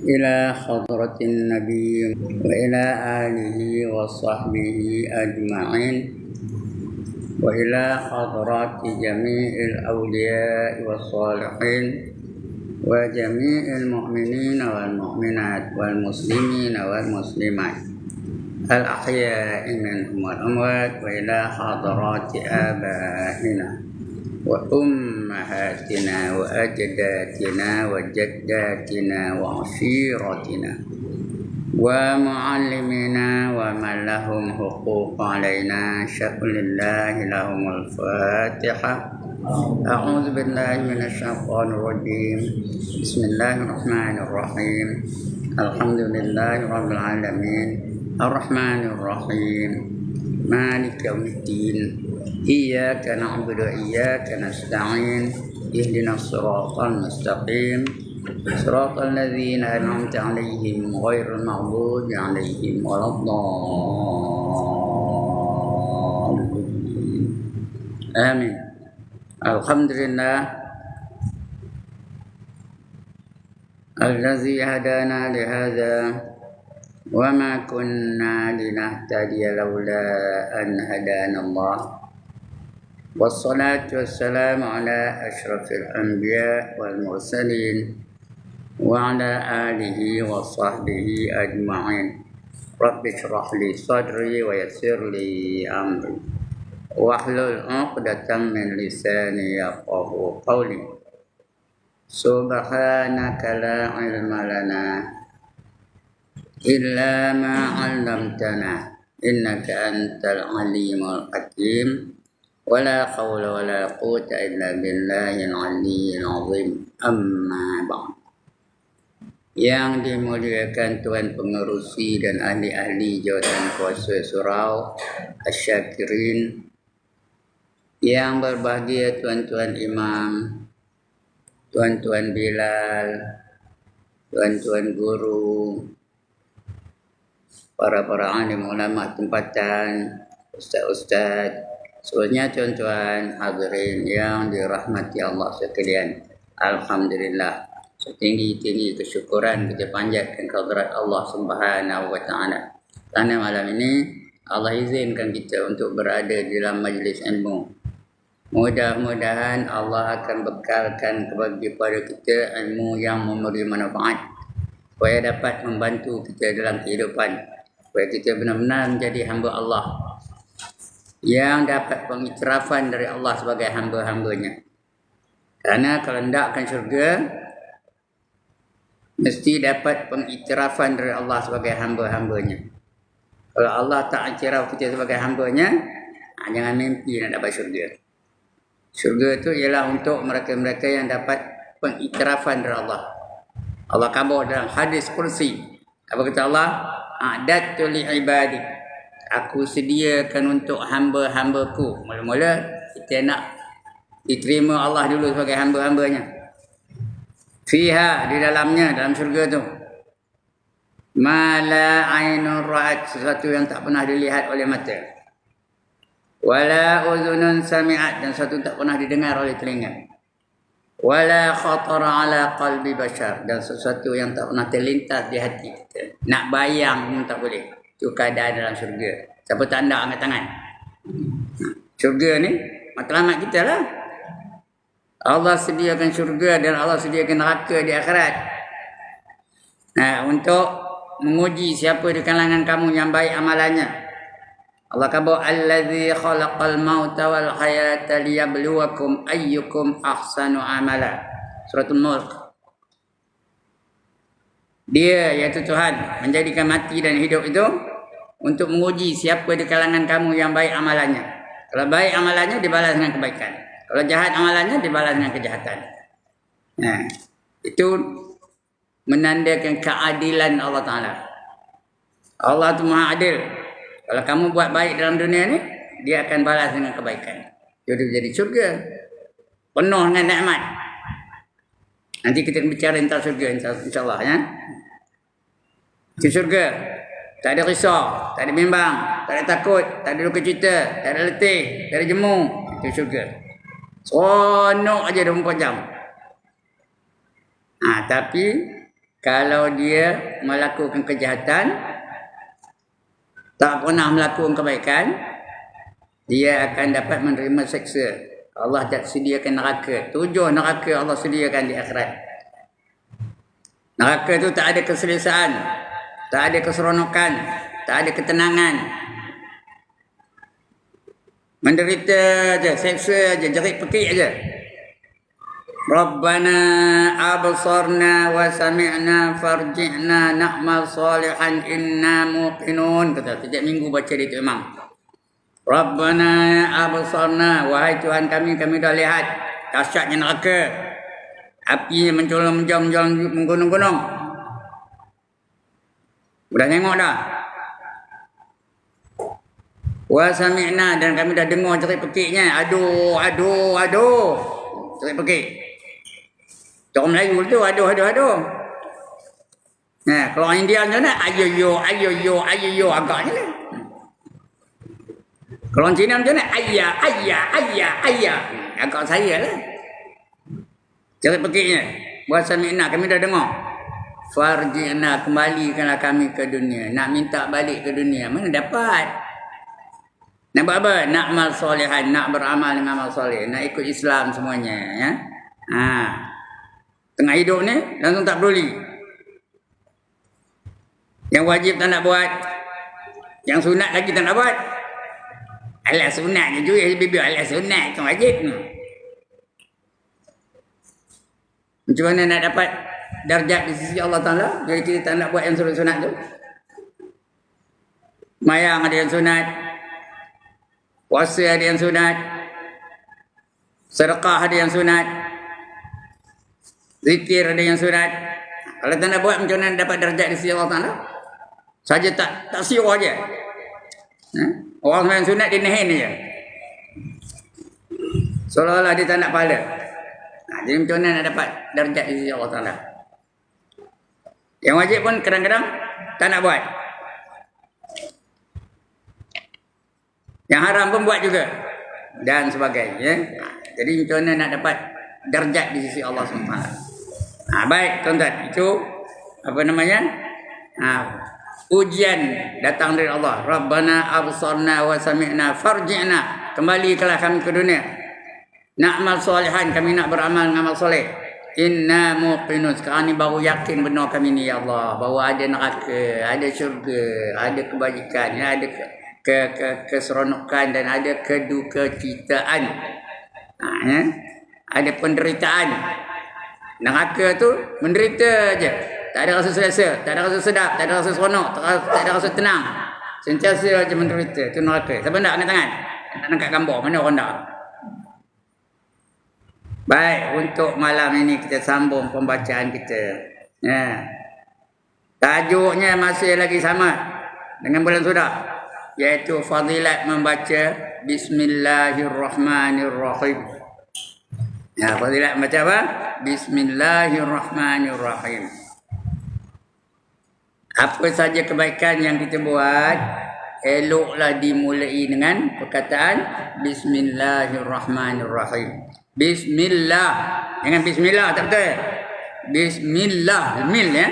إلى حضرة النبي وإلى آله وصحبه أجمعين وإلى حضرات جميع الأولياء والصالحين وجميع المؤمنين والمؤمنات والمسلمين والمسلمات الأحياء منهم والأموات وإلى حضرات آبائنا وأمهاتنا وأجدادنا وجداتنا وعشيرتنا ومعلمنا ومن لهم حقوق علينا شكر الله لهم الفاتحة. أعوذ بالله من الشيطان الرجيم. بسم الله الرحمن الرحيم. الحمد لله رب العالمين الرحمن الرحيم مالك يوم الدين إياك نعبد وإياك نستعين اهدنا الصراط المستقيم صراط الذين أنعمت عليهم غير المغضوب عليهم ولا الضالين آمين. الحمد لله الذي هدانا لهذا وما كنا لنهتدي لولا أن هدانا الله والصلاة والسلام على أشرف الأنبياء والمرسلين وعلى آله وصحبه أجمعين. رب اشرح لي صدري ويسر لي أمري واحلل عقدة من لساني يفقهوا قولي. سبحانك لا علم لنا إلا ما علمتنا إنك أنت العليم الحكيم ولا حول ولا قوة إلا بالله العلي العظيم. أما بعد. Yang dimuliakan Tuan Pengerusi dan ahli-ahli Jawatan Kuasa Surau Asyakirin, yang berbahagia Tuan-Tuan Imam, Tuan-Tuan Bilal, Tuan-Tuan Guru, para alim ulama tempatan, ustaz-ustaz, semuanya tuan-tuan hadirin yang dirahmati Allah sekalian. Alhamdulillah, setinggi-tinggi kesyukuran kita panjatkan kehadirat Allah Subhanahu wa taala. Karena malam ini Allah izinkan kita untuk berada di dalam majlis ilmu. Mudah-mudahan Allah akan bekalkan kepada kita ilmu yang memberi manfaat supaya dapat membantu kita dalam kehidupan, supaya kita benar-benar menjadi hamba Allah yang dapat pengiktirafan dari Allah sebagai hamba-hambanya. Karena kalau hendakkan syurga, mesti dapat pengiktirafan dari Allah sebagai hamba-hambanya. Kalau Allah tak iktiraf kita sebagai hambanya, jangan mimpi nak dapat syurga. Syurga itu ialah untuk mereka-mereka yang dapat pengiktirafan dari Allah. Allah khabar dalam hadis kursi. Apa kata Allah? A'dadtu li'ibadi. Aku sediakan untuk hamba-hambaku. Mula-mula kita nak diterima Allah dulu sebagai hamba-hambanya. Fiha, di dalamnya, dalam syurga tu, ma la ainun ra'at, sesuatu yang tak pernah dilihat oleh mata, wala uzunun sami'at, dan sesuatu tak pernah didengar oleh telinga, wala khatara ala qalbi bashar, dan sesuatu yang tak pernah terlintas di hati kita. Nak bayang pun tak boleh. Itu keadaan dalam syurga. Siapa tak nak angkat tangan? Syurga ni matlamat kita lah. Allah sediakan syurga dan Allah sediakan neraka di akhirat. Untuk menguji siapa di kalangan kamu yang baik amalannya. Allah khabar, allazi khalaqal mauta wal hayata liyabluwakum ayyukum ahsanu amala. Suratul Mulk. Dia, iaitu Tuhan, menjadikan mati dan hidup itu untuk menguji siapa di kalangan kamu yang baik amalannya. Kalau baik amalannya, dibalas dengan kebaikan. Kalau jahat amalannya, dibalas dengan kejahatan. Itu menandakan keadilan Allah Ta'ala. Allah itu maha adil. Kalau kamu buat baik dalam dunia ni, dia akan balas dengan kebaikan. Jadi syurga penuh dengan nikmat. Nanti kita bicara tentang syurga insyaAllah ya. Itu syurga. Tak ada risau, tak ada bimbang, tak ada takut, tak ada luka cita, tak ada letih, tak ada jemu. Itu syurga. Seronok aja 24 jam. Tapi kalau dia melakukan kejahatan, tak pernah melakukan kebaikan, dia akan dapat menerima seksa. Allah sediakan neraka. 7 neraka Allah sediakan di akhirat. Neraka itu tak ada keselesaan, tak ada keseronokan, tak ada ketenangan. Menderita aja, seksa aja, jerit pekik aja. Rabbana absarna wa sami'na farji'na na'mal salihan inna muqinun. Kata setiap minggu baca di itu Imam. Rabbana absarna, wahai Tuhan kami dah lihat dahsyatnya neraka. Api mencolong-menjong menggunung-gunung. Dah tengok dah. Wa sami'na, dan kami dah dengar jerit pekiknya. Aduh. Jerit pekik. Orang Melayu tu aduh. Nah, kalau orang India macam mana? Ayo agaknya lah. Kalau orang Cina macam mana? Ayah. Agak saya lah. Jerit pekiknya. Wa sami'na, kami dah dengar. Farji'na, kembalikanlah kami ke dunia. Nak minta balik ke dunia, mana dapat? Nak buat apa? Nak amal solehan, nak beramal dengan amal soleh, nak ikut Islam semuanya, ya. Tengah hidup ni langsung tak peduli. Yang wajib tak nak buat, yang sunat lagi tak nak buat. Alah sunat je juga bibir, alah sunat tu wajib. Macam mana nak dapat darjat di sisi Allah Taala jadi kita tak nak buat yang sunat tu? Mayang ada yang sunat, puasa ada yang sunat, sedekah ada yang sunat, zikir ada yang sunat. Kalau tak nak buat, macam mana dapat darjat di sisi Allah Taala? Saja tak siur aja. Orang yang sunat dia nahin aja. Seolah-olah dia tak nak pahala. Jadi macam mana nak dapat darjat di sisi Allah Taala? Yang wajib pun kadang-kadang tak nak buat. Yang haram pun buat juga. Dan sebagainya. Jadi macam mana nak dapat darjat di sisi Allah SWT. Baik tuan-tuan. Itu apa namanya? Ujian datang dari Allah. Rabbana absarna wa sami'na farji'na. Kembalikanlah kami ke dunia. Na'mal solehan, kami nak beramal dengan amal soleh. Inna muqinun, sekarang ni baru yakin benar kami ni ya Allah, bahawa ada neraka, ada syurga, ada kebajikan, ada keseronokan dan ada kedukecitaan. Ada penderitaan. Neraka tu menderita aja. Tak ada rasa selesa, tak ada rasa sedap, tak ada rasa seronok, tak ada rasa tenang. Sentiasa aja menderita. Itu neraka. Siapa nak angkat tangan? Nak angkat gambar, mana orang nak? Baik, untuk malam ini kita sambung pembacaan kita. Tajuknya masih lagi sama dengan bulan sudah, iaitu fadilat membaca Bismillahirrahmanirrahim. Fadilat membaca apa? Bismillahirrahmanirrahim. Apa saja kebaikan yang kita buat, eloklah dimulai dengan perkataan Bismillahirrahmanirrahim. Bismillah. Jangan bismillah, tak betul. Bismillah. Mil ya.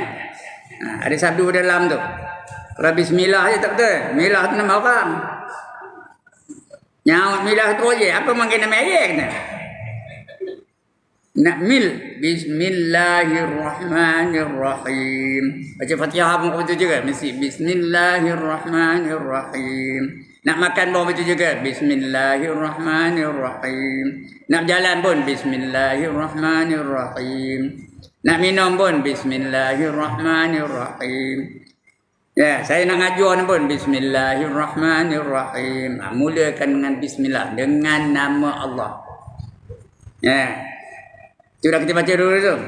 Ada sabdu dalam tu. Kalau bismillah je tak betul. Milah tu nama orang. Nyaut milah tu je. Apa mungkin nama ayat kena? Nak mil. Bismillahirrahmanirrahim. Baca Fatihah pun betul juga. Mesti Bismillahirrahmanirrahim. Nak makan pun betul juga. Bismillahirrahmanirrahim. Nak jalan pun Bismillahirrahmanirrahim. Nak minum pun Bismillahirrahmanirrahim. Ya, saya nak ngajuan pun Bismillahirrahmanirrahim. Mulakan dengan Bismillah, dengan nama Allah. Ya. Sudah kita baca dulu tu.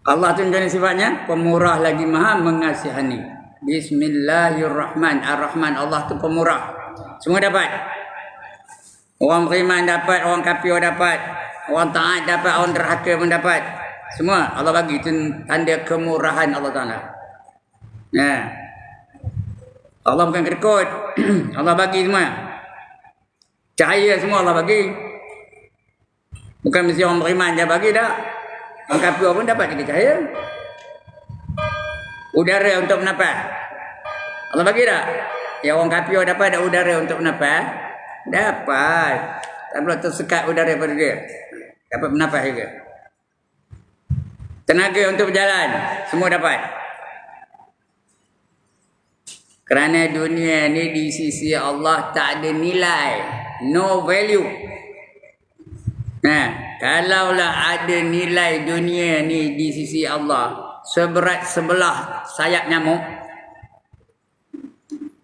Allah tu macam sifatnya pemurah lagi maha mengasihani. Bismillahirrahman. Ar-Rahman, Allah tu pemurah. Semua dapat. Orang beriman dapat, orang kafir dapat, orang taat dapat, orang derhaka pun dapat. Semua Allah bagi. Itu tanda kemurahan Allah Ta'ala. Allah bukan kedekut. Allah bagi semua. Cahaya semua Allah bagi. Bukan mesti orang beriman dia bagi dah. Orang kafir pun dapat juga cahaya. Udara untuk bernafas. Allah bagi tak? Yang orang kafir dapat ada udara untuk bernafas? Dapat. Tak perlu tersekat udara pada dia. Dapat bernafas juga. Tenaga untuk berjalan. Semua dapat. Kerana dunia ni di sisi Allah tak ada nilai. No value. Nah, kalaulah ada nilai dunia ni di sisi Allah seberat sebelah sayap nyamuk,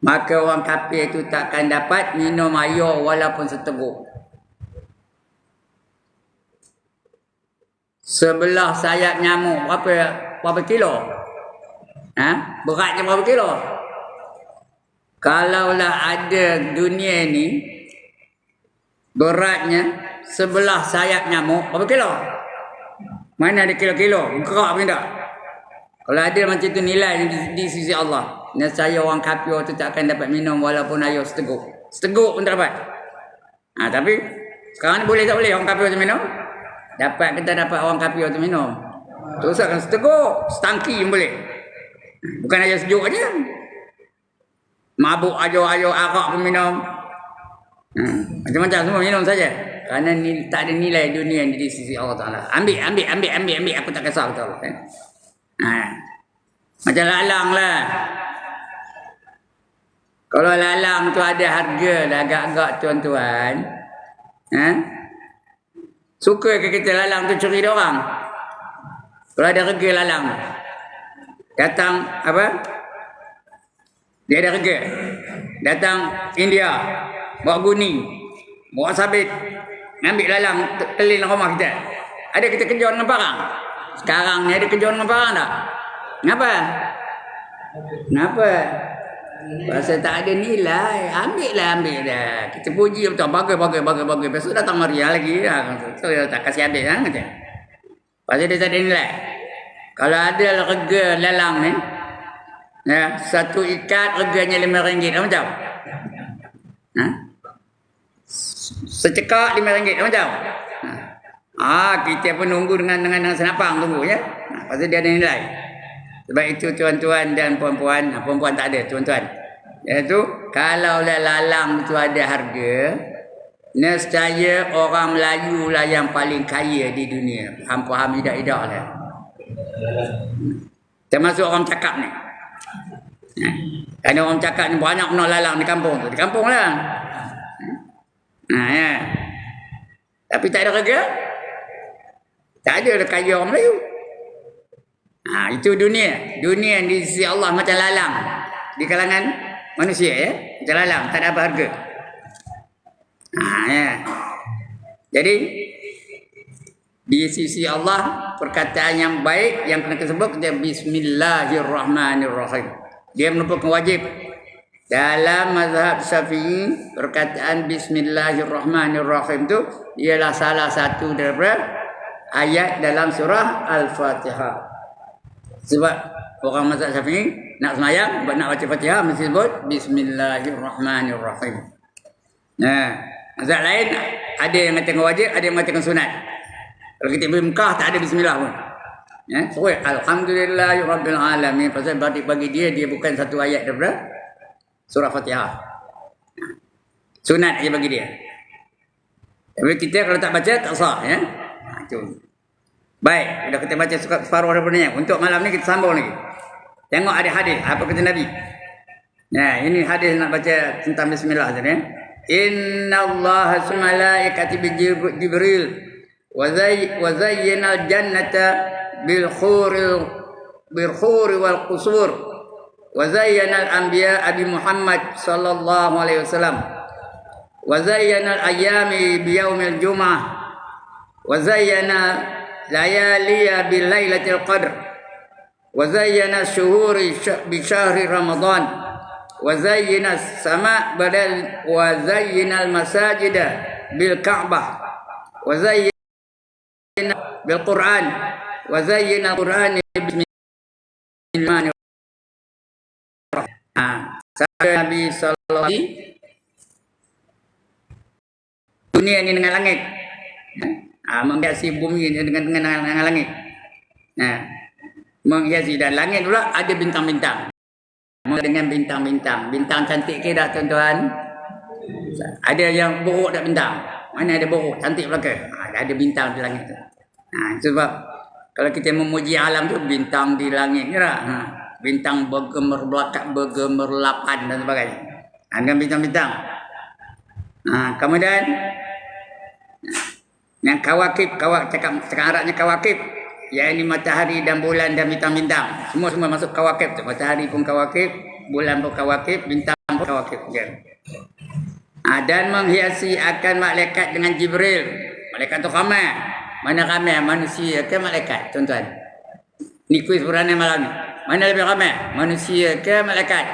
maka orang kafir itu takkan dapat minum air walaupun seteguk. Sebelah sayap nyamuk berapa kilo? Beratnya berapa kilo? Kalaulah ada dunia ni beratnya sebelah sayap nyamuk berapa kilo? Mana ada kilo-kilo? Gerak pun tak? Kalau ada macam tu nilai di sisi Allah, nescaya orang kafir tu tak akan dapat minum walaupun air seteguk. Seteguk pun tak dapat. Tapi sekarang ni boleh tak boleh orang kafir tu minum? Dapat kita dapat orang kafir tu minum. Tu usahkan seteguk, setangki pun boleh. Bukan air sejuk aja. Mabuk air arak pun minum. Macam-macam semua minum saja. Kerana tak ada nilai dunia di sisi Allah Ta'ala. Ambil. Aku tak kisah betul Allah. Macam lalang lah. Kalau lalang tu ada harga lah agak-agak tuan-tuan. Suka ke kita lalang tu curi dia orang? Kalau ada harga lalang. Datang apa? Dia ada harga. Datang India. Bawa guning. Bawa sabit. Ambil lalang keliling rumah kita. Ada kita kejar dengan barang? Sekarang ni ada kejar dengan barang tak? Kenapa? Pasal tak ada nilai. Ambil dah. Kita puji betul. Bagus. Besok datang Maria lagi. So, tak kasih habis. Pasal dia tak ada nilai. Kalau ada harga lalang ni. Satu ikat harganya RM5. Apa tahu? Secekak RM5. Apa tahu? Kita pun nunggu dengan senapang tunggu ya. Pasal dia ada nilai. Sebab itu tuan-tuan dan puan-puan, perempuan tak ada tuan-tuan. Iaitu kalau lalang itu ada harga, nescaya orang Melayu lah yang paling kaya di dunia. Faham idak-idak lah. Termasuk orang cakap ni. Kerana orang cakap ni banyak kena lalang di kampung tu. Di kampung lah. Tapi tak ada harga. Tak ada kaya orang Melayu. Itu dunia. Dunia di sisi Allah macam lalang. Di kalangan manusia ya. Macam lalang. Tak ada apa harga. Jadi di sisi Allah perkataan yang baik yang kena disebut dia Bismillahirrahmanirrahim. Dia merupakan wajib. Dalam mazhab Syafi'i perkataan Bismillahirrahmanirrahim tu ialah salah satu daripada ayat dalam surah Al-Fatihah. Sebab orang mazhab Syafi'i nak semayang, nak baca Fatihah mesti sebut Bismillahirrahmanirrahim. Mazhab lain ada yang mengatakan wajib, ada yang mengatakan sunat. Kalau kita pergi Mekah tak ada bismillah pun. Pokoknya alhamdulillahirabbil alamin. Pasal bagi dia bukan satu ayat daripada surah Fatihah. Sunat je bagi dia. Tapi kita kalau tak baca tak sah ya. Itu. Baik, dah kita baca separuh daripadanya. Untuk malam ni kita sambung lagi. Tengok ada hadis apa kata Nabi. Ini hadis nak baca tentang bismillah tadi ya. Innallaha malaikati bi Jibril wa zayyana al-jannata bil khuri wal qusur wa zayyana al-anbiya bi Muhammad sallallahu alaihi wasallam wa zayyana al-ayami bi yaumil jumu'ah wa zayyana layaliya bil lailatul qadr wa zayyana syuhuri bi syahri ramadan wa zayyana as-sama' badal wa zayyana al-masajida bil ka'bah wa zayyana bil Qur'an wa zayyana al-Qur'an bismillahirrahmanirrahim. Nabi sallallahu alaihi dunia ini dengan langit. Menghiasi bumi dengan langit. Nah, menghiasi dan langit pula ada bintang-bintang. Dengan bintang-bintang. Bintang cantik ke tak tuan-tuan? Ada yang buruk tak bintang? Mana ada buruk? Cantik pula ke? Ada bintang di langit tu. Sebab kalau kita memuji alam tu bintang di langit ke tak? Bintang bergemerlapan dan sebagainya. Dengan bintang-bintang. Kemudian yang kawakib cakap Arabnya kawakib, yakni matahari dan bulan dan bintang-bintang. Semua masuk kawakib tu. Matahari pun kawakib, bulan pun kawakib, bintang pun kawakib. Dan menghiasi akan malaikat dengan Jibril. Malaikat tu ramai. Mana ramai? Manusia ke malaikat? Tuan-tuan. Ni kuis peranan malam ni. Mana lebih ramai? Manusia ke malaikat?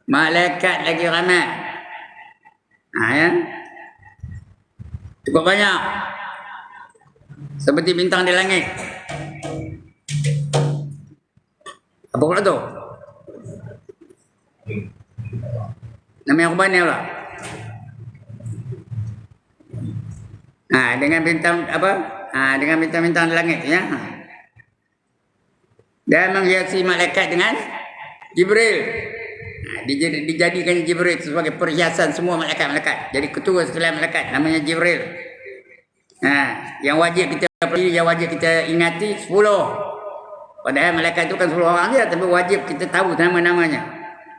Malaikat lagi ramai. Ya. Cukup banyak. Seperti bintang di langit. Apa pula tu? Nama yang kubani pula. Dengan bintang apa? Dengan bintang-bintang di langit ya. Dan menghiasi malaikat dengan Jibril. Dijadikan Jibril sebagai perhiasan semua malaikat-malaikat. Jadi ketua sekalian malaikat namanya Jibril. Yang wajib kita pergi, yang wajib kita ingati 10. Padahal malaikat itu kan 10 orang je, tapi wajib kita tahu nama-namanya.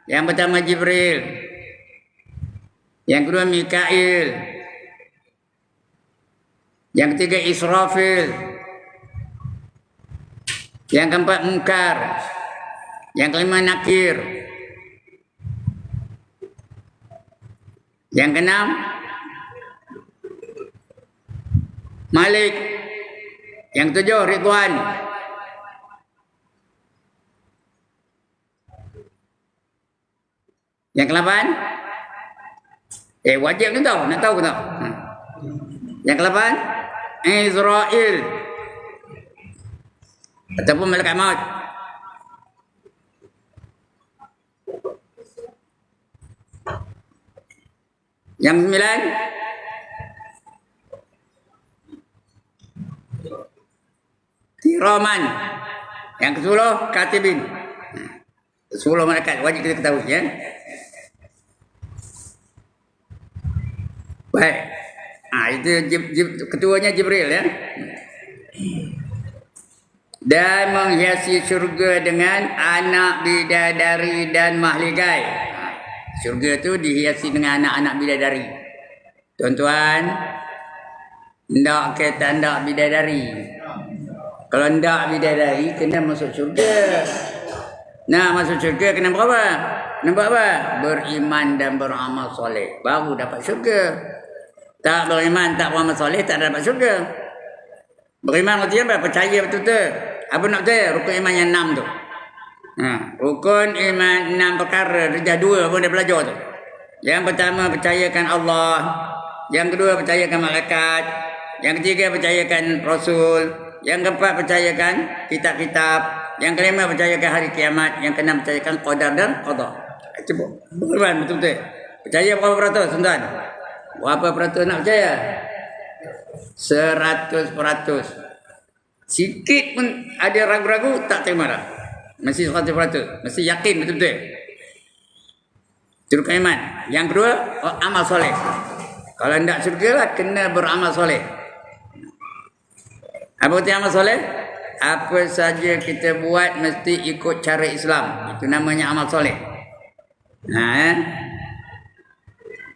Yang pertama Jibril. Yang kedua Mikail. Yang ketiga Israfil. Yang keempat Munkar. Yang kelima Nakir. Yang keenam Malik. Yang ketujuh Ridwan. Yang ke-8 wajib tu tahu, nak tahu ke tak? Yang ke-8 Israel ataupun malaikat maut. Yang ke-9 Kiraman. Yang ke-10 Katibin. 10 malaikat wajib kita ketahui ya. Baik. Itu ketuanya Jibril ya. Dan menghiasi syurga dengan anak bidadari dan mahligai. Syurga tu dihiasi dengan anak-anak bidadari. Tuan-tuan, ndak ke tanda bidadari. Kalau ndak bidadari kena masuk syurga. Nak masuk syurga kena berapa? Kena buat apa? Beriman dan beramal soleh. Baru dapat syurga. Tak beriman, tak beramal soleh, tak dapat syurga. Beriman maksudnya apa? Percaya betul-betul. Apa nak percaya? Rukun iman yang 6 tu. Rukun iman 6 perkara. Darjah 2 pun dia belajar tu. Yang pertama percayakan Allah. Yang kedua percayakan malaikat. Yang ketiga percayakan Rasul. Yang keempat percayakan kitab-kitab. Yang kelima percayakan hari kiamat. Yang keenam percayakan qadar dan qada. Cuba beriman betul-betul. Percaya berapa peratus tuan-tuan? Berapa peratus nak percaya? 100%. Sikit pun ada ragu-ragu tak terima dah. Mesti 100%. Mesti yakin betul-betul. Itu iman. Yang kedua amal soleh. Kalau tidak syurga lah kena beramal soleh. Apa itu amal soleh? Apa saja kita buat mesti ikut cara Islam. Itu namanya amal soleh.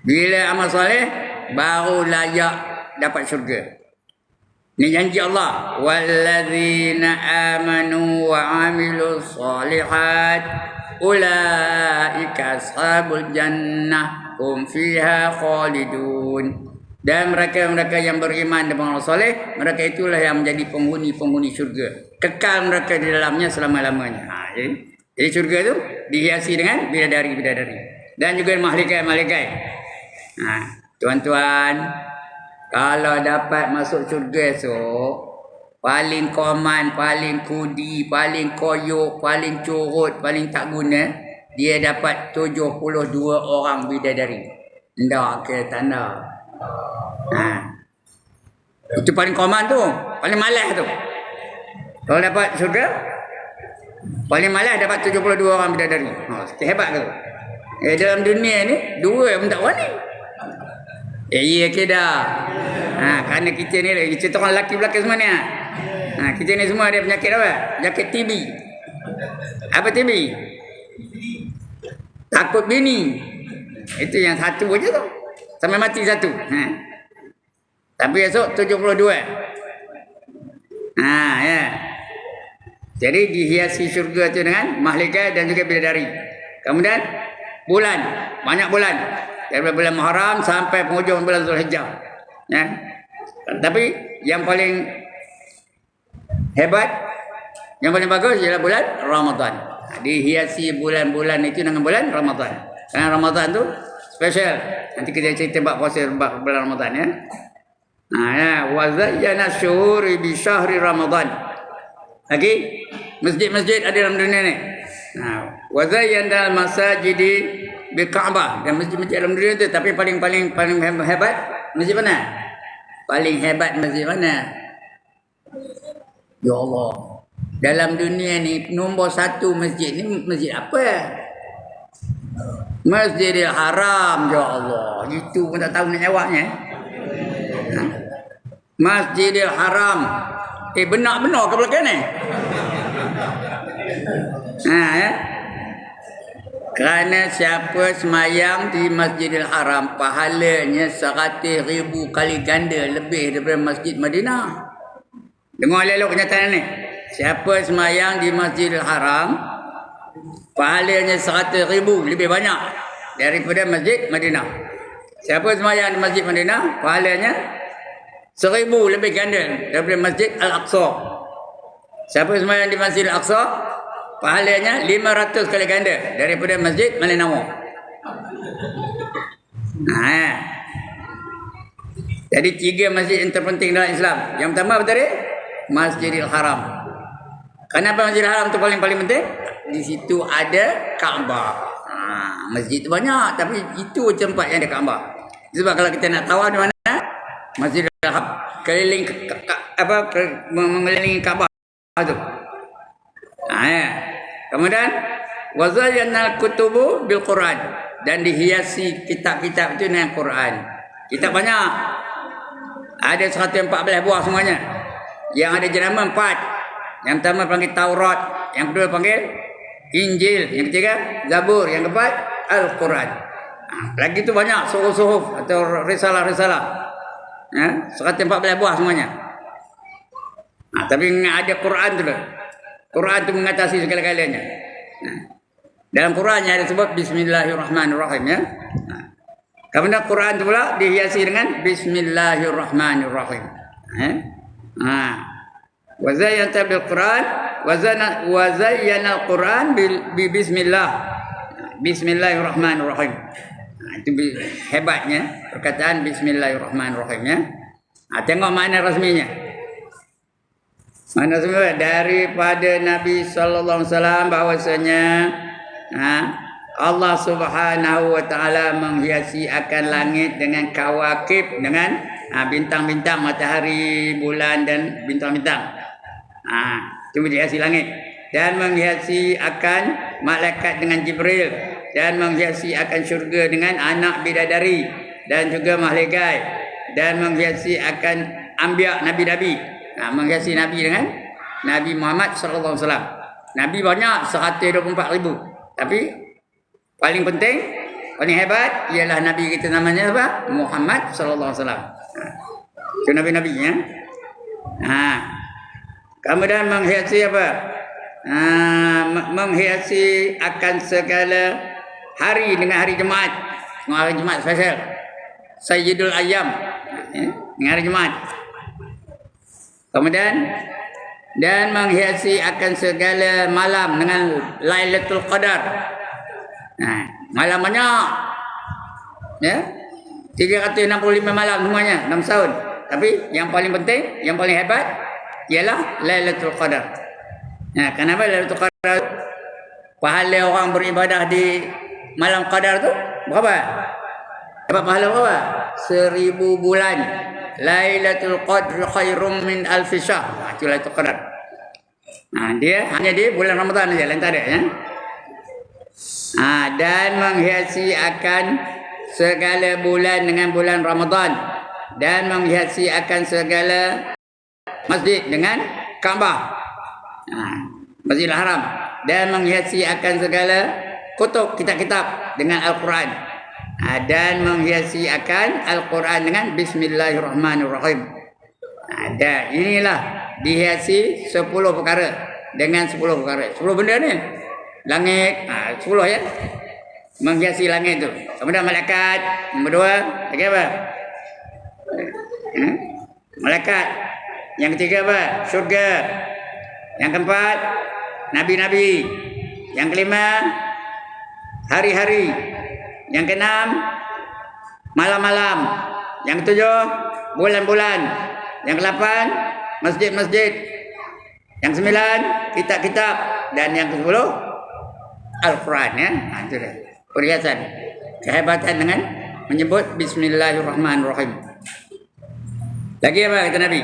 Bila amal soleh baru layak dapat syurga. Ini janji Allah. Walladzina amanu wa amilus solihat ulaika ashabul jannah hum fiha khalidun. Dan mereka-mereka yang beriman dan beramal soleh, mereka itulah yang menjadi penghuni-penghuni syurga. Kekal mereka di dalamnya selama-lamanya. Jadi syurga itu dihiasi dengan bidadari-bidadari. Dan juga malaikat-malaikat. Tuan-tuan, kalau dapat masuk syurga esok, paling koman, paling kudi, paling koyok, paling curut, paling tak guna, dia dapat 72 orang bidadari. Ndak ke tanda. Itu paling koman tu, paling malas tu. Kalau dapat syurga, paling malas dapat 72 orang bidadari. Hebat tu. Dalam dunia ni, 2 pun tak wani. Ya ke dah. Kerana kita ni, kita orang lelaki belakang semua ni. Kita ni semua ada penyakit apa? Penyakit TB. Apa TB? Takut bini. Itu yang satu aja tu. Sampai mati satu. Tapi esok 72. Ya. Jadi dihiasi syurga tu dengan mahligai dan juga bidadari. Kemudian bulan, banyak bulan. Daripada bulan Muharram sampai penghujung bulan Zulhijjah. Ya. Tapi yang paling hebat, yang paling bagus ialah bulan Ramadan. Dihiasi bulan-bulan itu dengan bulan Ramadan. Karena Ramadan tu special. Nanti kita cerita bab puasa bulan Ramadan ya. Wa zayyana syuhuri bi syahri Ramadan. Lagi masjid-masjid ada dalam dunia ni. Wa zayyana al-masajidi bi Ka'bah. Dan masjid-masjid dalam dunia tu, tapi paling hebat masjid mana? Paling hebat masjid mana? Ya Allah. Dalam dunia ni nombor 1 masjid ni masjid apa? Masjidil Haram. Ya Allah. Itu pun tak tahu nak jawabnya. Masjidil Haram. Benar-benar ke belakang ni? Ya. Kerana siapa semayang di Masjidil Haram, pahalanya 100,000 kali ganda lebih daripada Masjid Madinah. Dengar elok kenyataan ni. Siapa semayang di Masjidil Haram, pahalanya 100,000 lebih banyak daripada Masjid Madinah. Siapa semayang di Masjid Madinah, pahalanya 1,000 lebih ganda daripada Masjid Al-Aqsa. Siapa semayang di Masjid Al-Aqsa, pahalanya 500 kali ganda daripada Masjid Masjid Nawar. Jadi 3 masjid yang terpenting dalam Islam. Yang pertama apa tadi? Masjidil Haram. Kenapa Masjidil Haram tu paling penting? Di situ ada Kaabah. Masjid tu banyak, tapi itu tempat yang ada Kaabah. Sebab kalau kita nak tahu di mana Masjidil Haram, keliling mengelilingi Kaabah tu. Kemudian wazayyana kutubu bil Quran, dan dihiasi kitab-kitab itu dengan Quran. Kitab banyak. Ada 114 buah semuanya. Yang ada jenama 4. Yang pertama panggil Taurat, yang kedua panggil Injil, yang ketiga Zabur, yang keempat Al-Quran. Lagi tu banyak suhuf-suhuf atau risalah-risalah. 114 buah semuanya. Tapi ada Quran tu. Quran itu mengatasi segala-galanya. Dalam Qurannya ada sebut Bismillahirrahmanirrahim ya. Kemudian Quran itu pula dihiasi dengan Bismillahirrahmanirrahim. Wa zayyana bil Quran wa zayyana al-Quran bi bismillah. Bismillahirrahmanirrahim. Itu hebatnya perkataan Bismillahirrahmanirrahim ya. Tengok makna rasminya. Mana semua daripada Nabi sallallahu alaihi wasallam bahwasanya Allah Subhanahu wa taala menghiasi akan langit dengan kawakib, dengan bintang-bintang, matahari, bulan dan bintang-bintang. Cuma dihiasi langit, dan menghiasi akan malaikat dengan Jibril, dan menghiasi akan syurga dengan anak bidadari dan juga mahligai, dan menghiasi akan anbiya, nabi-nabi. Menghiasi Nabi dengan Nabi Muhammad sallallahu alaihi wasallam. Nabi banyak 124,000. Tapi paling penting, paling hebat ialah Nabi kita namanya apa? Muhammad sallallahu alaihi wasallam. Itu nabi-nabi ya. Kemudian menghiasi apa? Menghiasi akan segala hari dengan hari Jumaat. Hari Jumaat spesial. Sayyidul Ayyam. Dengan hari Jumaat. Kemudian dan menghiasi akan segala malam dengan Lailatul Qadar. Malam banyak. Ya. 365 malam semuanya 6 tahun. Tapi yang paling penting, yang paling hebat ialah Lailatul Qadar. Kenapa Lailatul Qadar? Pahala orang beribadah di malam Qadar tu berapa? Dapat pahala berapa? 1000 bulan. Lailatul Qadr khairum min alfi syahr. Itu Lailatul Qadar. Dia hanya di bulan Ramadan saja, lain tak ada ya. Dan menghiasi akan segala bulan dengan bulan Ramadan, dan menghiasi akan segala masjid dengan Kaabah, Masjidil Haram, dan menghiasi akan segala kutub, kitab-kitab dengan Al-Quran, dan menghiasi akan Al-Quran dengan Bismillahirrahmanirrahim. Dan inilah dihiasi 10 perkara dengan 10 perkara. 10 benda ni. Langit, 10 ya. Menghiasi langit tu. Kemudian malaikat, nombor 2, lagi apa? Malaikat. Yang ketiga apa? Syurga. Yang keempat, nabi-nabi. Yang kelima, hari-hari. Yang keenam, malam-malam. Yang ketujuh, bulan-bulan. Yang ke-8, masjid-masjid. Yang 9, kitab-kitab. Dan yang ke-10, Al-Quran ya. Itu dia. Perhiasan. Kehebatan dengan menyebut Bismillahirrahmanirrahim. Lagi apa kata Nabi?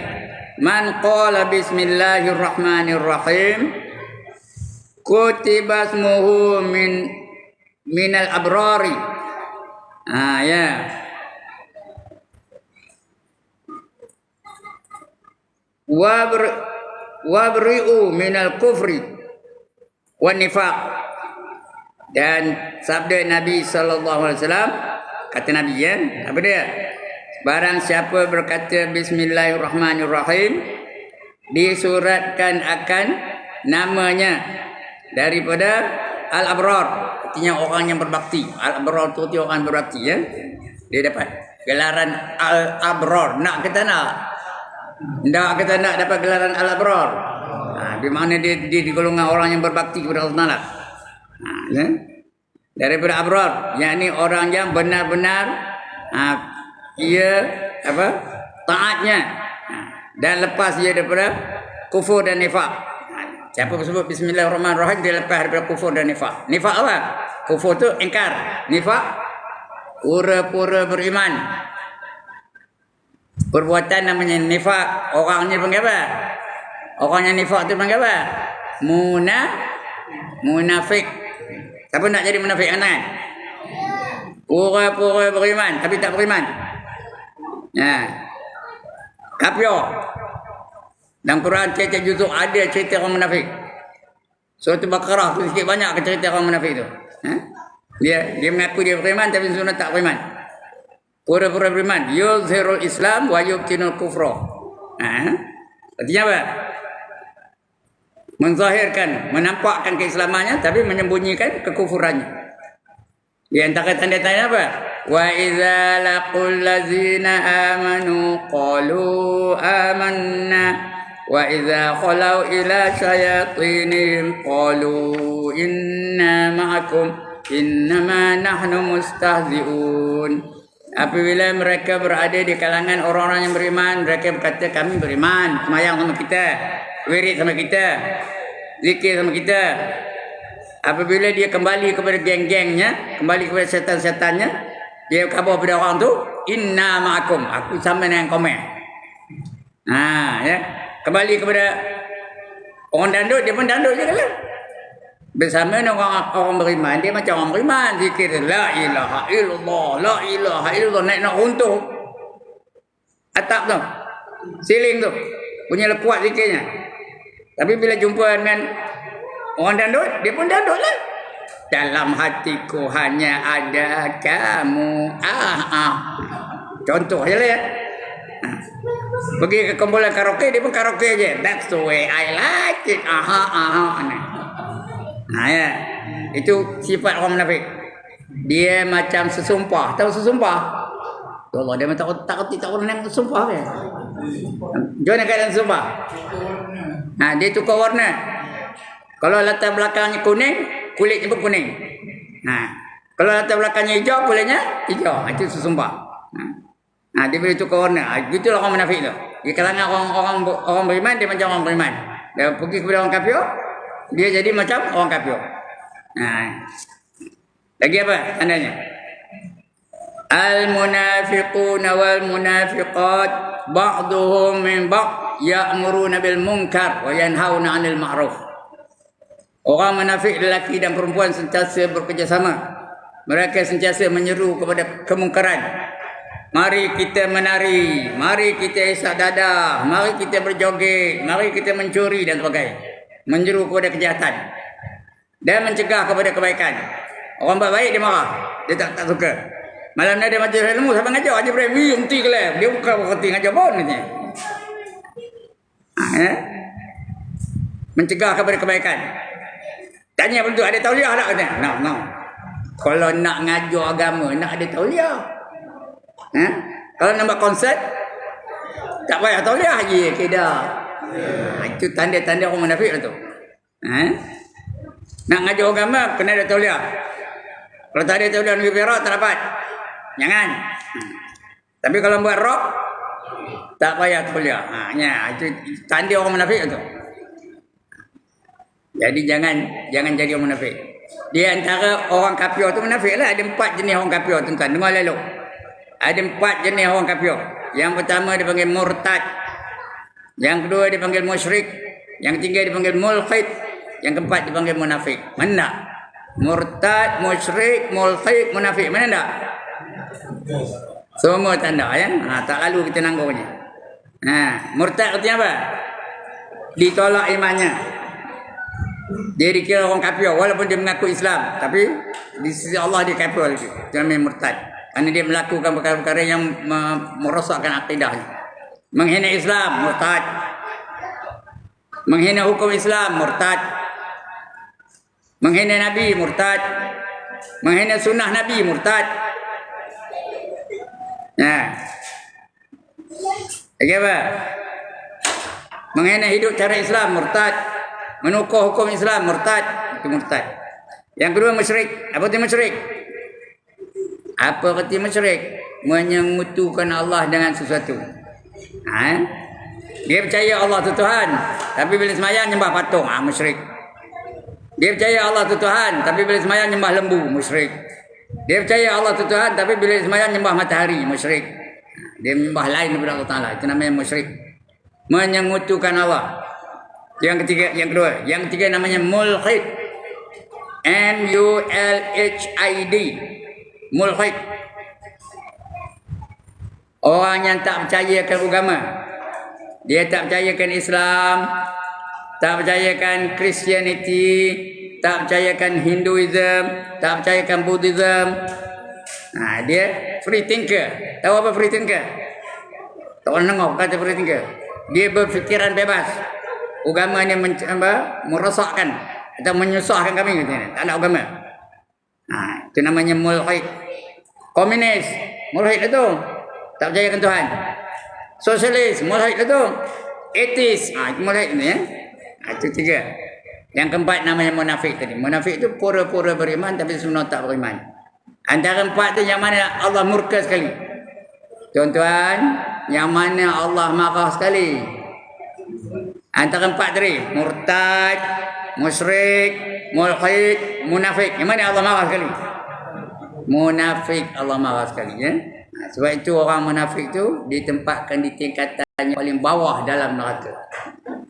Man qala Bismillahirrahmanirrahim kutiba ismuhu minal abrari. Ya. Wabri'u minal kufri wan nifaq. Dan sabda Nabi SAW, kata Nabi ya, apa dia? Barang siapa berkata Bismillahirrahmanirrahim, disuratkan akan namanya daripada Al-Abrar, artinya orang yang berbakti. Al-Abrar itu orang berbakti ya. Dia dapat gelaran Al-Abrar. Nak kita nak? Tak kita nak dapat gelaran Al-Abrar. Di mana dia di golongan orang yang berbakti kepada Allah Taala. Ya? Daripada abrar, yakni orang yang benar-benar ia taatnya, dan lepas dia daripada kufur dan nifak. Siapa sebut Bismillahirrahmanirrahim, dia lepas daripada kufur dan nifak. Nifak apa? Kufur tu ingkar, nifak pura-pura beriman. Perbuatan namanya nifak. Orangnya panggil apa? Orang yang nifak tu panggil apa? Munafik. Siapa nak jadi munafik kan? Pura-pura beriman tapi tak beriman. Kafir. Dalam Quran cerita juzuk ada cerita orang munafik. Surah Al-Baqarah tu sikit banyak cerita orang munafik tu. Dia mengaku dia beriman tapi sebenarnya tak beriman. Pura-pura beriman. Yuzhirul Islam wa yubtinul kufra. Artinya apa? Menzahirkan, menampakkan keislamannya tapi menyembunyikan kekufurannya. Di antara tanda-tanda apa? Wa idza laqul ladzina amanu qalu amanna wa idza khalau ila syayatinihim qalu inna ma'akum innama nahnu mustahzi'un. Apabila mereka berada di kalangan orang-orang yang beriman, mereka berkata kami beriman, sembahyang sama kita, wirid sama kita, zikir sama kita. Apabila dia kembali kepada geng-gengnya, kembali kepada setan-setannya, dia khabar pada orang tu, inna ma'akum, aku sama dengan komen. Ya. Kembali kepada orang dandut, dia pun dandut je lah. Bersama dengan orang beriman, dia macam orang beriman, zikir la ilaha illallah, la ilaha illallah, naik nak runtuh atap tu, siling tu, punya kuat zikirnya. Tapi bila jumpa dengan orang dandut, dia pun dandut lah. Dalam hatiku hanya ada kamu. Contoh je lah ya. Pergi ke kumpulan karaoke, dia pun karaoke je. That's the way I like it. Ya. Itu sifat orang munafik. Dia macam sesumpah. Tahu sesumpah? Ya Allah, dia macam tak orang yang sesumpah ya. Jangan keadaan sesumpah. Dia tukar warna. Kalau latar belakangnya kuning, kulitnya pun kuning. Kalau latar belakangnya hijau, kulitnya hijau. Itu sesumpah. Dia boleh tukar warna. Itulah orang munafik tu. Di kalangan orang beriman, dia macam orang beriman. Dia pergi kepada orang kafir, dia jadi macam orang kafir. Lagi apa tandanya? Al-munafiquna wal munafiqat ba'duhum min ba'd ya'muruna bil munkar wa yanhauna 'anil ma'ruf. Orang munafik lelaki dan perempuan sentiasa bekerjasama. Mereka sentiasa menyeru kepada kemungkaran. Mari kita menari, mari kita isak dadah, mari kita berjoget, mari kita mencuri dan sebagainya. Menyeru kepada kejahatan dan mencegah kepada kebaikan. Orang baik dia marah, dia tak suka. Malam ni dia majlis ilmu, siapa ngajar aja bre, henti ke lah. Dia bukan berhenti ngajar pun katanya. Mencegah kepada kebaikan. Tanya betul, ada tauliah tak katanya? No. Kalau nak ngajar agama, nak ada tauliah. Kalau nak buat konsert, tak payah tauliah je, dah. Itu tanda-tanda orang munafik lah tu. Nak ngajar agama, kena ada tauliah. Kalau tak ada tauliah Nabi Perak, tak dapat. Jangan. Tapi kalau buat rock, tak payah tauliah. Itu tanda orang munafik tu. Jadi jangan jadi orang munafik. Di antara orang kafir tu munafik lah. Ada 4 jenis orang kafir tuan-tuan. Dengar lalu. Ada 4 jenis orang kafir. Yang pertama dipanggil murtad. Yang kedua dipanggil musyrik. Yang ketiga dipanggil mulhid. Yang keempat dipanggil munafik. Mana tak? Murtad, musyrik, mulhid, munafik. Mana tak? Semua tanda ya. Tak lalu kita nanggungnya. Murtad artinya apa? Ditolak imannya. Dia dikira orang kafir walaupun dia mengaku Islam, tapi di sisi Allah dia kafir lagi. Dia namanya murtad. Kerana dia melakukan perkara-perkara yang merosakkan akidahnya. Menghina Islam, murtad. Menghina hukum Islam, murtad. Menghina Nabi, murtad. Menghina sunnah Nabi, murtad. Lagi apa? Menghina hidup cara Islam, murtad. Menukuh hukum Islam, murtad. Itu murtad. Yang kedua musyrik. Apa itu musyrik? Apa arti musyrik? Menyekutukan Allah dengan sesuatu. Dia percaya Allah itu Tuhan, tapi bila sembahyang nyembah patung, musyrik. Dia percaya Allah itu Tuhan, tapi bila sembahyang nyembah lembu, musyrik. Dia percaya Allah itu Tuhan, tapi bila sembahyang nyembah matahari, musyrik. Dia menyembah lain daripada Allah Taala. Itu namanya musyrik. Menyekutukan Allah. Yang ketiga namanya mulhid. M-U-L-H-I-D. Mulhid. Orang yang tak percayakan agama. Dia tak percayakan Islam, tak percayakan Christianity, tak percayakan Hinduism, tak percayakan Buddhism. Dia free thinker. Tahu apa free thinker? Tak orang dengar kata free thinker. Dia berfikiran bebas. Agama ni merosakkan atau menyusahkan kami katanya. Tak nak agama. Itu namanya mulhid. Komunis, mulhid itu. Tak percayakan Tuhan. Sosialis, mulhid itu. Atheist, itu mulhid ni ya. Itu 3. Yang keempat namanya munafik tadi. Munafik itu pura-pura beriman tapi sebenarnya tak beriman. Antara 4 tu yang mana Allah murka sekali. Tuan-tuan, yang mana Allah marah sekali. Antara 4 tadi, murtad, musyrik, mulhid, munafik. Yang mana Allah marah sekali? Munafik Allah marah sekali ya. Sebab itu orang munafik tu ditempatkan di tingkatan yang paling bawah dalam neraka.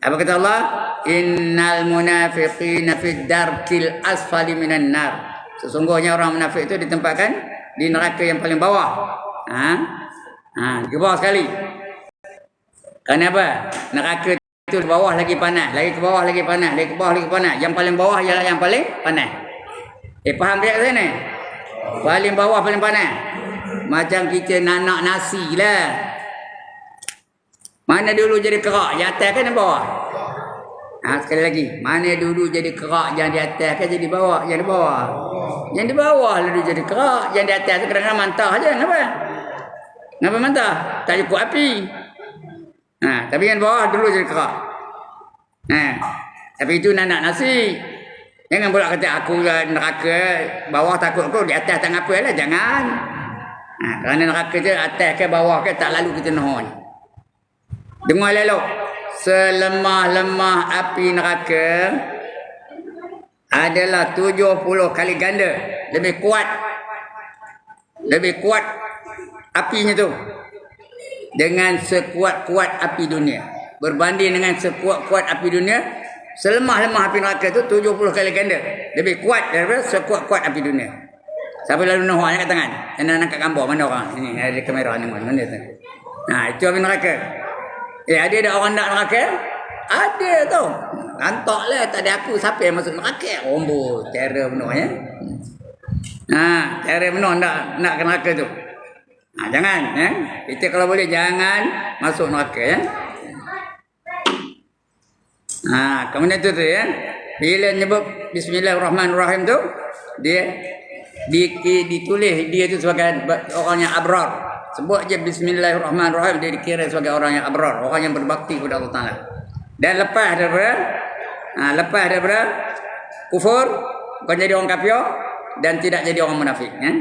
Apa kata Allah? Innal munafiqina fid darkil asfali minan nar. Sesungguhnya orang munafik itu ditempatkan di neraka yang paling bawah. Di bawah sekali. Kenapa? Neraka itu di bawah lagi panas, lagi ke bawah lagi panas, lagi ke bawah lagi panas. Yang paling bawah ialah yang paling panas. Faham tak kat sini? Paling bawah paling panas. Macam kita nanak nasi lah. Mana dulu jadi kerak, yang atas kan yang bawah? Sekali lagi, mana dulu jadi kerak, yang di atas kan jadi bawah? Yang di bawah. Yang di bawah lalu jadi kerak, yang di atas tu kadang-kadang mantah je. Kenapa? Kenapa mantah? Tak cukup api. Tapi yang bawah dulu jadi kerak. Tapi itu nanak nasi. Jangan pula kata aku neraka, bawah takut aku, di atas tak ngapa lah. Jangan. Kerana neraka je atas ke bawah ke tak lalu kita mohon. Dengar lalu. Selemah-lemah api neraka adalah 70 kali ganda. Lebih kuat. Lebih kuat apinya tu. Dengan sekuat-kuat api dunia. berbanding dengan sekuat-kuat api dunia, selemah-lemah api neraka tu 70 kali ganda. Lebih kuat daripada sekuat-kuat api dunia. Siapa lalu Nuh angkat tangan? Yang nak kat gambar mana orang? Ini ada kamera ni mana tu. Nah, itu api neraka. Ada tak orang nak neraka? Ada tu. Rantaklah tak ada aku siapa yang masuk neraka. Rombo, terror benar ya. Terror benar nak ke neraka tu. Jangan ya. Kita kalau boleh jangan masuk neraka ya. Kemudian tu ya. Bila nyebut bismillahirrahmanirrahim tu, dia ditulis dia tu sebagai orang yang abrar. Sebut je bismillahirrahmanirrahim, dia dikira sebagai orang yang abrar, orang yang berbakti kepada Allah Taala. Dan lepas daripada kufur, bukan jadi orang kafir dan tidak jadi orang munafik ya.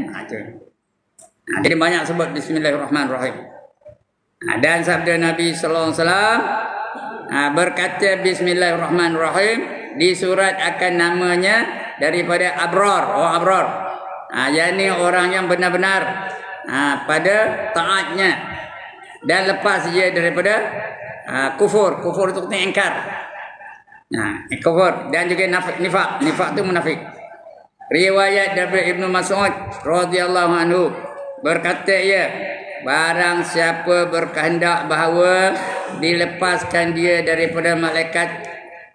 Jadi banyak sebut bismillahirrahmanirrahim. Dan sabda Nabi sallallahu alaihi wasallam berkata bismillahirrahmanirrahim di surat akan namanya daripada abrar, orang abrar. Yakni orang yang benar-benar pada taatnya dan lepas dia daripada kufur itu kena ingkar. Kufur dan juga nifak tu munafik. Riwayat daripada Ibnu Mas'ud radhiyallahu anhu berkata barang siapa berkehendak bahawa dilepaskan dia daripada malaikat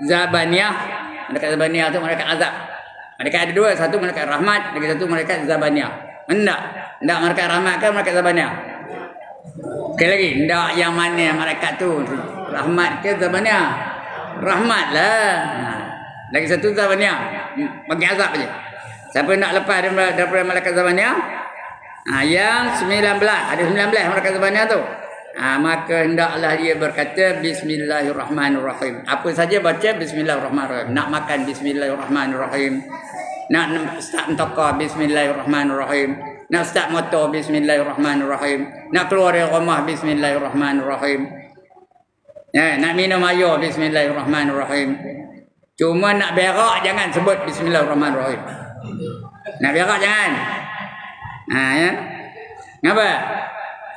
Zabaniyah. Malaikat Zabaniyah tu malaikat azab. Malaikat ada dua, satu malaikat rahmat, lagi satu malaikat Zabaniyah. Hendak malaikat rahmat ke malaikat Zabaniyah? Sekali lagi, hendak yang mana malaikat tu? Rahmat ke Zabaniyah? Rahmat lah. Lagi satu Zabaniyah, bagi azab je. Siapa nak lepas daripada malaikat Zabaniyah? Yang 19, ada 19 malaikat Zabaniyah tu. Maka hendaklah dia berkata bismillahirrahmanirrahim. Apa saja baca bismillahirrahmanirrahim. Nak makan bismillahirrahmanirrahim. Nak start mentokar bismillahirrahmanirrahim. Nak start motor bismillahirrahmanirrahim. Nak keluar dari rumah bismillahirrahmanirrahim. Nak minum air bismillahirrahmanirrahim. Cuma nak berak jangan sebut bismillahirrahmanirrahim. Nak berak jangan. Ya. Kenapa?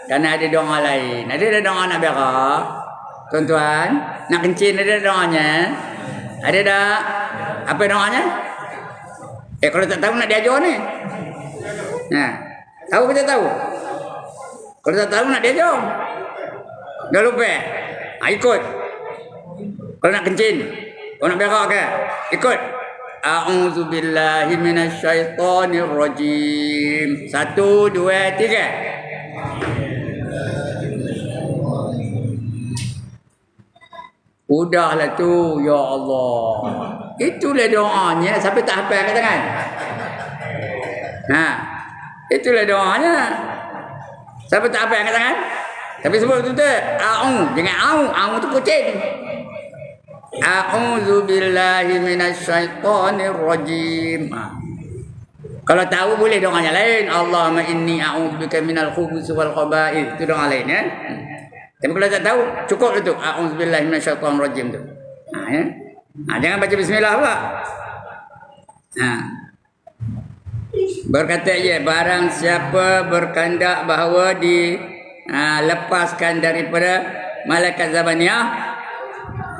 Kerana ada doa lain. Ada doa nak berak. Tuan-tuan, nak kencing ada doanya. Ada tak? Apa doanya? Kalau tak tahu nak diajar ni. Tahu ke tak tahu? Kalau tak tahu nak diajar. Dah lupa. Ikut. Kalau nak kencing, kalau nak berak ke? Ikut. A'udzubillahi minasyaitonirrajim. 1, 2, 3. Udahlah tu, ya Allah. Itulah doanya. Siapa tak hafal kat tangan? Itulah doanya. Siapa tak hafal kat tangan? Tapi sebut tu jangan au tu kucing. A'udzubillahi minasyaitonirrajim. Kalau tahu boleh doanya lain. Allahumma inni a'udzubika minal khubuthi wal khaba'ith. Itu doa lain ya. Tapi kalau tak tahu, cukup itu. A'udzubillahi minasyaitonirrajim tu. Jangan baca bismillah pula. Berkata barang siapa berkehendak bahawa dilepaskan daripada malaikat Zabaniyah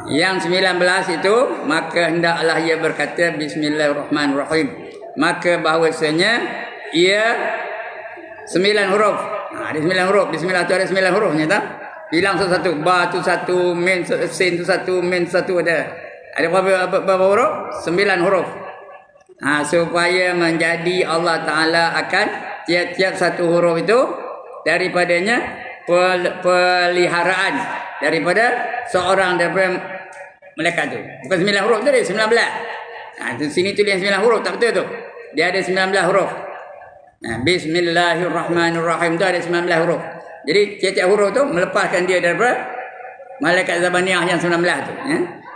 yang 19 itu, maka hendaklah ia berkata bismillahirrahmanirrahim. Maka bahawasanya ia 9 huruf. Ada 9 huruf. Bismillah tu ada 9 hurufnya tak? Bilang satu-satu. Ba tu satu, min sin tu satu, min satu ada. Ada berapa huruf? 9 huruf. Supaya menjadi Allah Ta'ala akan tiap-tiap satu huruf itu daripadanya peliharaan daripada seorang daripada malaikat tu. Bukan 9 huruf tadi, 19. Di sini tulis 9 huruf, tak betul tu. Dia ada 19 huruf. Bismillahirrahmanirrahim tu ada 19 huruf. Jadi tiap-tiap huruf tu melepaskan dia daripada malaikat Zabaniyah yang 19 tu.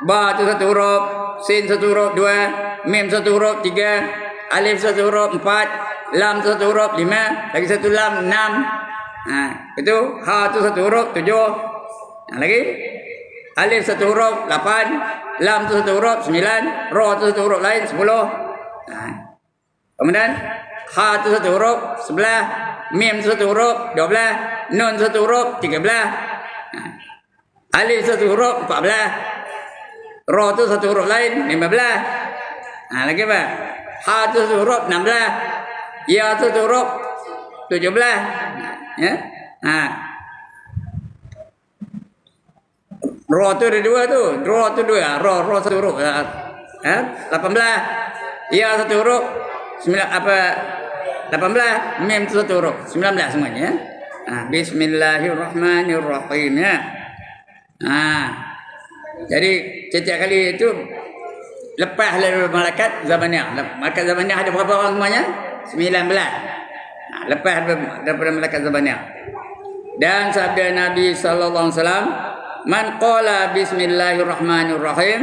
Ba tu satu huruf, sin satu huruf, 2, mim satu huruf, 3, alif satu huruf, 4, lam satu huruf, 5, lagi satu lam, 6. Itu ha tu satu huruf, 7. Lagi alif satu huruf, 8, lam tu satu huruf, 9, ra tu satu huruf lain, 10. Kemudian ha tu satu huruf, 11, mim tu satu huruf, 12, nun satu huruf, 13. Alif satu huruf 14. Ra tu satu huruf lain 15. Lagi apa? Ha tu satu huruf 16. Ya tu satu huruf 17. Ya. Ra tu ada dua tu. Ra tu dua. Ra satu huruf. 18. Ya satu huruf 18. Mim tu satu huruf 19 semuanya. Bismillahirrahmanirrahim ya. Jadi setiap kali itu lepas dari malaikat Zabaniyah. Malaikat Zabaniyah ada berapa orang semuanya? 19. Lepas daripada malaikat Zabaniyah. Dan sabda Nabi sallallahu alaihi wasallam, "Man qala bismillahirrahmanirrahim,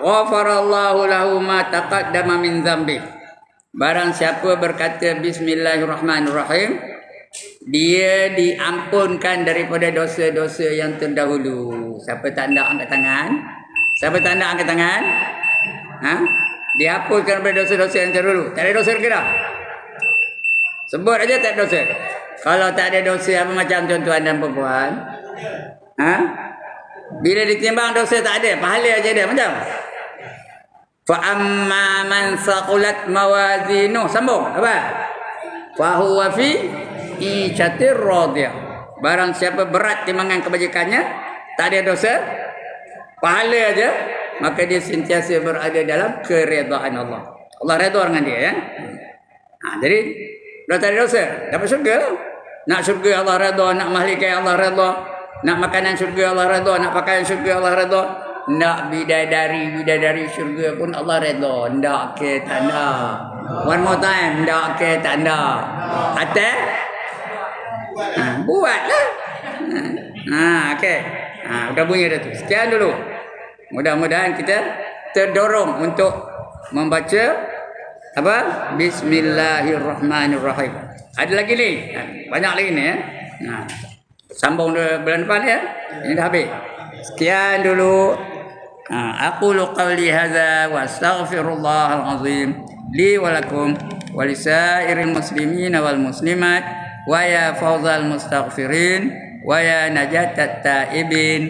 ghafarallahu lahu ma taqaddama min dzambi." Barang siapa berkata bismillahirrahmanirrahim, dia diampunkan daripada dosa-dosa yang terdahulu. Siapa tak nak angkat tangan? Siapa tak nak angkat tangan? Dihapuskan daripada dosa-dosa yang terdahulu. Tak ada dosa lagi dah. Sebut aja tak ada dosa. Kalau tak ada dosa apa macam tuan-tuan dan perempuan? Bila ditimbang dosa tak ada, pahala aja ada macam. Fa amma man saqulat mawazinu, sambung apa? Fa huwa fi icatir radiyah. Barang siapa berat timbangan kebajikannya, tak ada dosa, pahala aja, maka dia sentiasa berada dalam keredaan Allah. Allah redha dengan dia ya. Jadi dah tak ada dosa, dapat syurga lah. Nak syurga Allah redha, nak mahligai Allah redha, nak makanan syurga Allah redha, nak pakaian syurga Allah redha, nak bidadari syurga pun Allah redha. Ndak ke tak nak. One more time, ndak ke tak nak. Atas buatlah. Okey. Udah bunyi dah tu. Sekian dulu. Mudah-mudahan kita terdorong untuk membaca apa? Bismillahirrahmanirrahim. Ada lagi ni. Banyak lagi ni ya. Sambung bulan depan ya. Ini dah habis. Sekian dulu. Aqulu qawli hadza wa astaghfirullahal azim li wa lakum wa lisairil muslimin wal muslimat wa ya fawzal mustaghfirin wa ya najatat taibin